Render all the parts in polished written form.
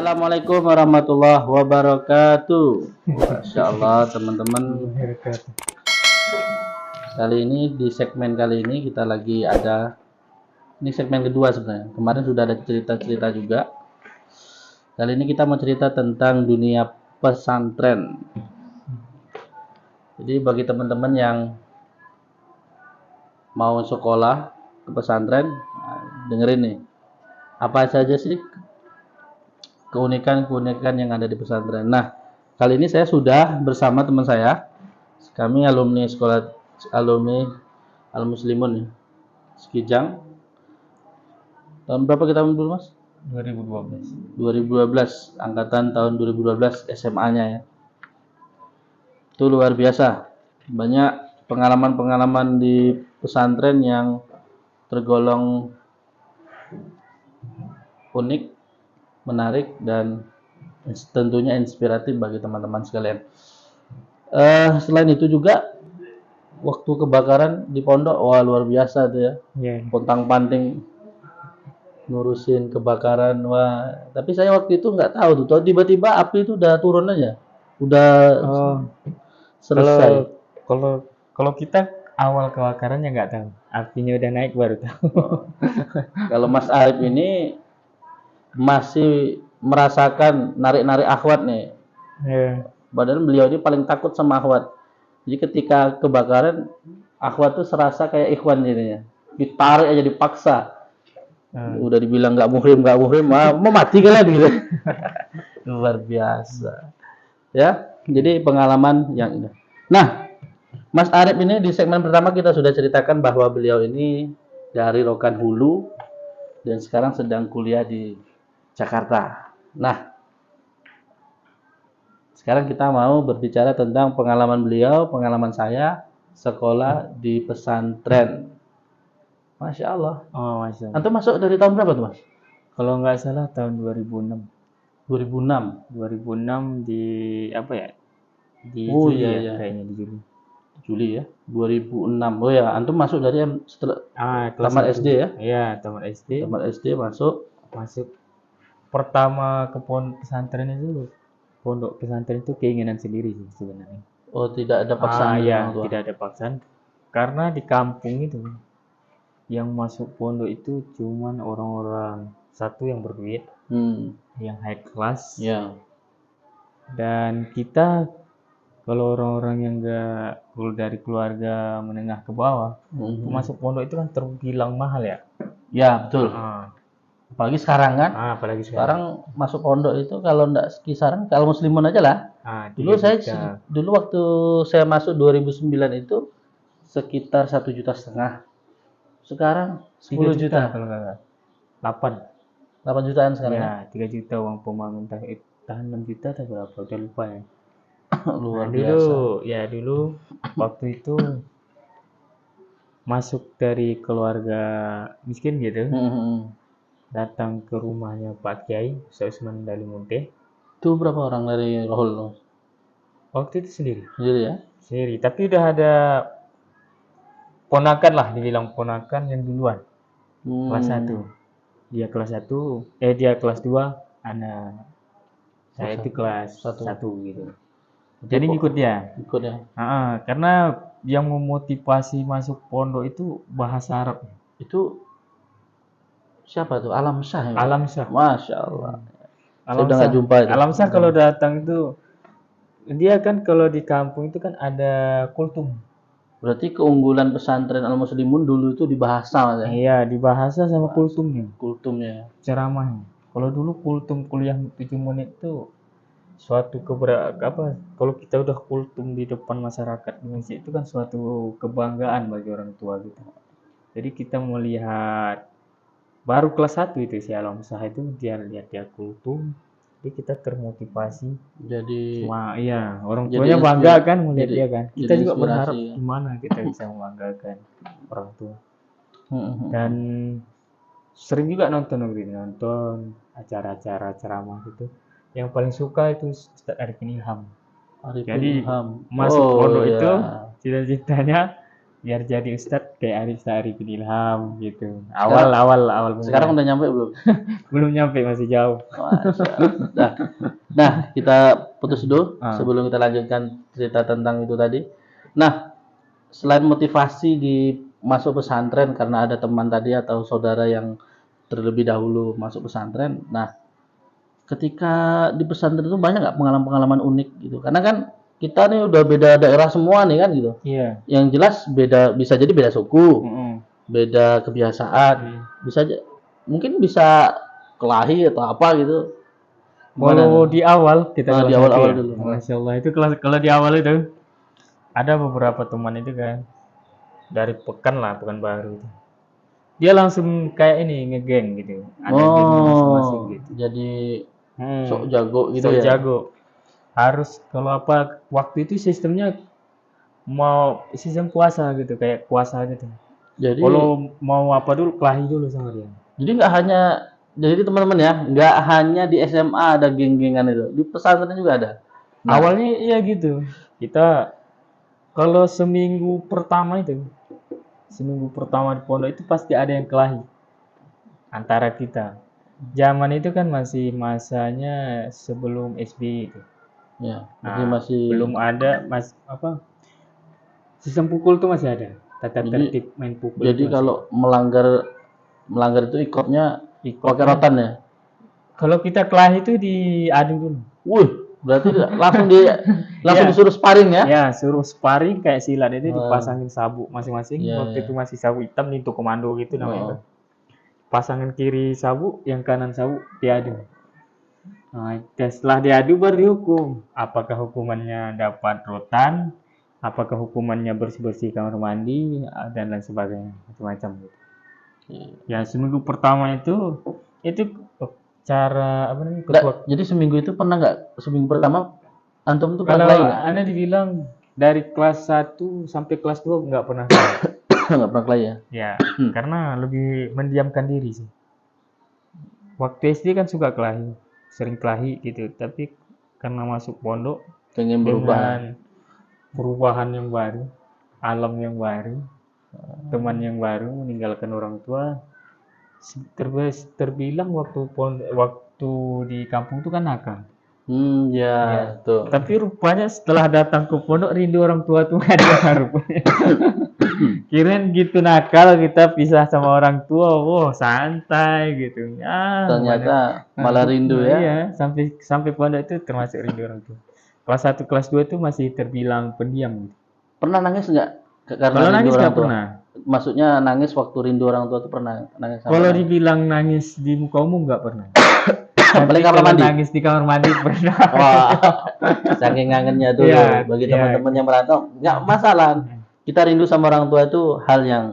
Assalamualaikum warahmatullahi wabarakatuh. Masya Allah teman-teman. Kali ini di segmen kali ini kita lagi ada, ini segmen kedua sebenarnya. Kemarin sudah ada cerita-cerita juga. Kali ini kita mau cerita tentang dunia pesantren. Jadi bagi teman-teman yang mau sekolah ke pesantren, dengerin nih. Apa saja sih keunikan-keunikan yang ada di pesantren. Nah, kali ini saya sudah bersama teman saya. Kami alumni Al-Muslimun ya. Sekijang. Tahun berapa kita dulu, Mas? 2012. Angkatan tahun 2012 SMA-nya ya. Itu luar biasa. Banyak pengalaman-pengalaman di pesantren yang tergolong unik, menarik, dan tentunya inspiratif bagi teman-teman sekalian. Selain itu juga waktu kebakaran di pondok, wah luar biasa tuh ya. Pontang-panting ngurusin kebakaran, wah. Tapi saya waktu itu nggak tahu tuh, tiba-tiba api itu udah turun aja, udah selesai. Kalau kita awal kebakarannya nggak tahu, apinya udah naik baru tahu. Kalau Mas Arif ini masih merasakan narik-narik akhwat nih. Padahal beliau ini paling takut sama akhwat. Jadi ketika kebakaran, akhwat tuh serasa kayak ikhwan jadinya. Ditarik aja, dipaksa. Udah dibilang nggak muhrim, mau mati kalian gitu. Luar biasa. Ya, jadi pengalaman yang ini. Nah, Mas Arif ini di segmen pertama kita sudah ceritakan bahwa beliau ini dari Rokan Hulu dan sekarang sedang kuliah di Jakarta. Nah, sekarang kita mau berbicara tentang pengalaman beliau, pengalaman saya sekolah di pesantren. Masya Allah. Oh, Masya Allah. Antum masuk dari tahun berapa tuh, Mas? Kalau nggak salah tahun 2006. 2006 di apa ya? Di Oh Juli iya, iya. Kayaknya di Juli. Juli ya, 2006. Oh ya, antum masuk dari setelah kelas tamat 1. SD ya? Iya, tamat SD. Tamat SD masuk. Pertama ke pondok pesantren itu, pondok pesantren itu keinginan sendiri sih sebenarnya. Oh, tidak ada paksaan dari orang tua. Tidak ada paksaan. Karena di kampung itu yang masuk pondok itu cuman orang-orang satu yang berduit, yang high class. Ya. Dan kita kalau orang-orang yang enggak dari keluarga menengah ke bawah, masuk pondok itu kan terbilang mahal ya. Ya, betul. Apalagi sekarang kan? Apalagi sekarang masuk pondok itu kalau enggak kisaran, kalau muslimun aja lah. Dulu dulu waktu saya masuk 2009 itu sekitar 1,5 juta. Sekarang 10 juta. Kalau enggak 8 jutaan sekarang ya. 3 juta uang pembangun tahan 6 juta atau berapa udah lupa ya. Luar biasa. Dulu waktu itu masuk dari keluarga miskin gitu. Datang ke rumahnya Pak Kiai Ustaz Usman Dalimunte. Itu berapa orang dari Rohul? Waktu itu sendiri ya? Sendiri, tapi udah ada ponakan lah, dibilang ponakan yang duluan. Kelas 1. Dia kelas 1, dia kelas 2, anak saya itu kelas 1 gitu. Jadi ngikut dia. Karena yang memotivasi masuk pondok itu bahasa Arab. Itu siapa tuh? Alam Syah. Alam Syah. Masya Allah. Saya udah nggak jumpa itu. Alam Syah kalau datang itu, dia kan kalau di kampung itu kan ada kultum. Berarti keunggulan pesantren Al-Muslimun dulu itu di bahasa, Mas ya? Iya, di bahasa sama kultumnya. Ceramahnya. Kalau dulu kultum kuliah 7 menit itu suatu kalau kita udah kultum di depan masyarakat Indonesia itu kan suatu kebanggaan bagi orang tua gitu. Jadi kita melihat baru kelas 1 itu si Alam Syah itu dia lihat dia kultum, jadi kita termotivasi. Jadi orang tuanya bangga kan melihat dia kan. Kita juga berharap gimana kita bisa membanggakan orang tua. Dan sering juga nonton acara-acara ceramah gitu. Yang paling suka itu Ustaz Arifin Ilham. Jadi masuk pondok itu cita-citanya biar jadi ustadz kayak Arifin Ilham gitu. Awal Sekarang udah nyampe belum? belum nyampe, masih jauh. Nah, kita putus dulu sebelum kita lanjutkan cerita tentang itu tadi. Nah, selain motivasi di masuk pesantren karena ada teman tadi atau saudara yang terlebih dahulu masuk pesantren. Nah, ketika di pesantren itu banyak nggak pengalaman-pengalaman unik gitu? Karena kan kita nih udah beda daerah semua nih kan gitu. Iya. Yang jelas beda, bisa jadi beda suku, beda kebiasaan, mungkin bisa kelahi atau apa gitu. Kalau di awal kita di awal dulu. Masya Allah itu kalau di awal itu ada beberapa teman itu kan dari Pekanbaru itu. Dia langsung kayak ini ngegeng gitu. Ada geng masing-masing gitu. Jadi sok jago gitu sok jago. Harus kalau apa waktu itu sistemnya mau sistem puasa gitu, kayak puasa gitu. Jadi kalau mau apa dulu kelahi dulu sama dia. Jadi nggak hanya, jadi teman-teman ya, nggak hanya di SMA ada geng-gengan itu, di pesantren juga ada. Nah, awalnya iya gitu. Kita kalau seminggu pertama di pondok itu pasti ada yang kelahi antara kita. Zaman itu kan masih masanya sebelum SBY itu. Ya, masih belum ada sistem pukul tuh masih ada. Tata tertib main pukul. Jadi kalau melanggar itu ikutnya pakai rotan ya. Kalau kita kelahi itu diadu dulu. Wih, berarti langsung disuruh sparring ya? Ya, suruh sparring kayak silat itu dipasangin sabuk masing-masing. Waktu itu masih sabuk hitam nih untuk komando gitu namanya. Pasangan kiri sabuk, yang kanan sabuk diadu. Nah, setelah diadu baru dihukum. Apakah hukumannya dapat rotan, apakah hukumannya bersih-bersih kamar mandi, dan lain sebagainya, macam-macam gitu. Ya seminggu pertama itu cara apa namanya? Jadi seminggu itu pernah nggak? Seminggu pertama antum tuh kalau Anda dibilang dari kelas 1 sampai kelas 2 nggak pernah nggak pernah kelahi ya? Ya, karena lebih mendiamkan diri sih. Waktu SD kan suka kelahi, sering kelahi gitu, tapi karena masuk pondok pengen perubahan yang baru, alam yang baru, teman yang baru, meninggalkan orang tua, terbilang waktu di kampung itu kan nakal. Ya. Tuh. Tapi rupanya setelah datang ke pondok rindu orang tua tuh nggak ada rupanya. Kirain gitu nakal kita pisah sama orang tua, santai gitu. Ternyata malah rindu ya. Iya, sampai pondok itu termasuk rindu orang tua. Kelas 1, kelas 2 itu masih terbilang pendiam. Pernah nangis nggak? Kalau nangis nggak pernah. Maksudnya nangis waktu rindu orang tua itu pernah nangis? Kalau dibilang nangis di muka umum nggak pernah. Tapi kamar mandi. Nangis di kamar mandi pernah. Wah, saking ngangennya dulu bagi teman-teman yang merantau, nggak masalah. Kita rindu sama orang tua itu hal yang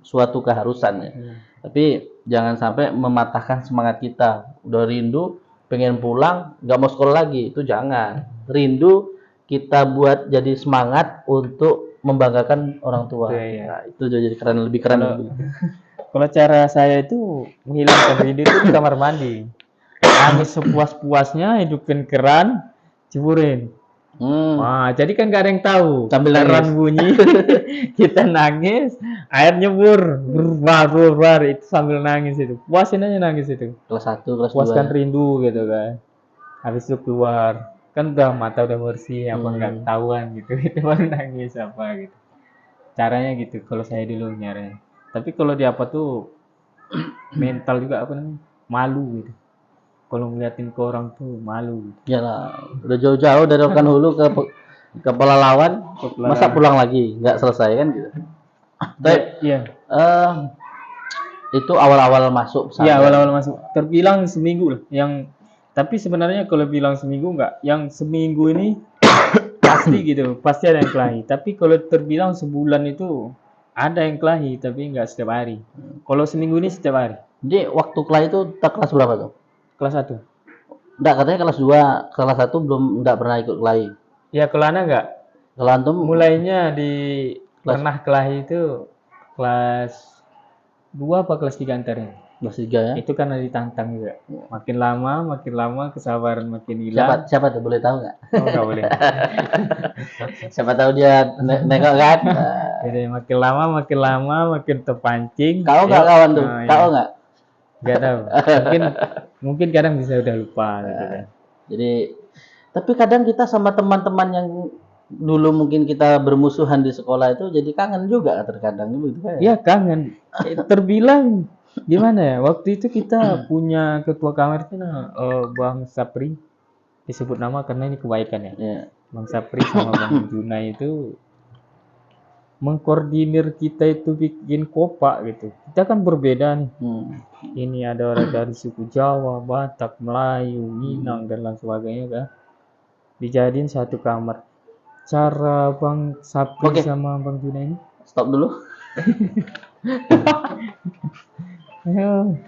suatu keharusan ya. Tapi jangan sampai mematahkan semangat kita. Udah rindu, pengen pulang, nggak mau sekolah lagi, itu jangan. Rindu kita buat jadi semangat untuk membanggakan orang tua. Nah, itu jadi lebih keren. Kalau cara saya itu menghilangkan rindu itu di kamar mandi. Nangis sepuas-puasnya, hidupin keran, ceburin. Wah, jadi kan gak ada yang tahu. Sambil keran bunyi, kita nangis, air nyebur, berbar, itu sambil nangis itu. Puasin aja nangis itu. Kelas 1, kelas 2. Puaskan rindu gitu kan. Habis itu keluar, kan udah mata udah bersih, apa nggak ketahuan gitu. Itu baru nangis apa gitu. Caranya gitu. Kalau saya dulu nyaranya. Tapi kalau di apa tuh mental juga apa namanya, malu gitu. Kalau ngeliatin ke orang tuh malu. Yalah, udah jauh-jauh dari Rokan Hulu ke Pelalawan, masa pulang lagi nggak selesai kan gitu. Iya. Itu awal-awal masuk. Iya, awal-awal masuk. Terbilang seminggu lah. Tapi sebenarnya kalau bilang seminggu enggak, yang seminggu ini pasti gitu, pasti ada yang kelahi. Tapi kalau terbilang sebulan itu ada yang kelahi, tapi enggak setiap hari. Kalau seminggu ini setiap hari. Jadi waktu kelahi itu kelas berapa tuh? Kelas 1. Enggak, katanya kelas 2, kelas 1 belum enggak pernah ikut kelahi. Ya, kalau Ana enggak. Kalau antum mulainya pernah kelahi itu kelas 2 apa kelas 3 antaranya? Kelas 3 ya. Itu karena ditantang juga. Makin lama kesabaran makin hilang. Siapa tuh, boleh tahu nggak? Oh, nggak boleh. Siapa tahu dia nengok kan. Jadi makin lama makin terpancing. Kau nggak kawan tuh? Nah, Kau ya. nggak? Nggak tahu. Mungkin kadang bisa udah lupa gitu kan. Jadi tapi kadang kita sama teman-teman yang dulu mungkin kita bermusuhan di sekolah itu jadi kangen juga terkadang gitu kan. Iya, kangen. Terbilang gimana ya? Waktu itu kita punya ketua kamar itu Bang Sapri. Disebut nama karena ini kebaikan ya. Iya. Bang Sapri sama Bang Junai itu mengkoordinir kita itu bikin kopak gitu. Kita kan berbeda nih. Ini ada orang dari suku Jawa, Batak, Melayu, Minang dan lain sebagainya kan. Dijadiin satu kamar. Cara Bang Sapri sama Bang Junai ini? Stop dulu. Ayo.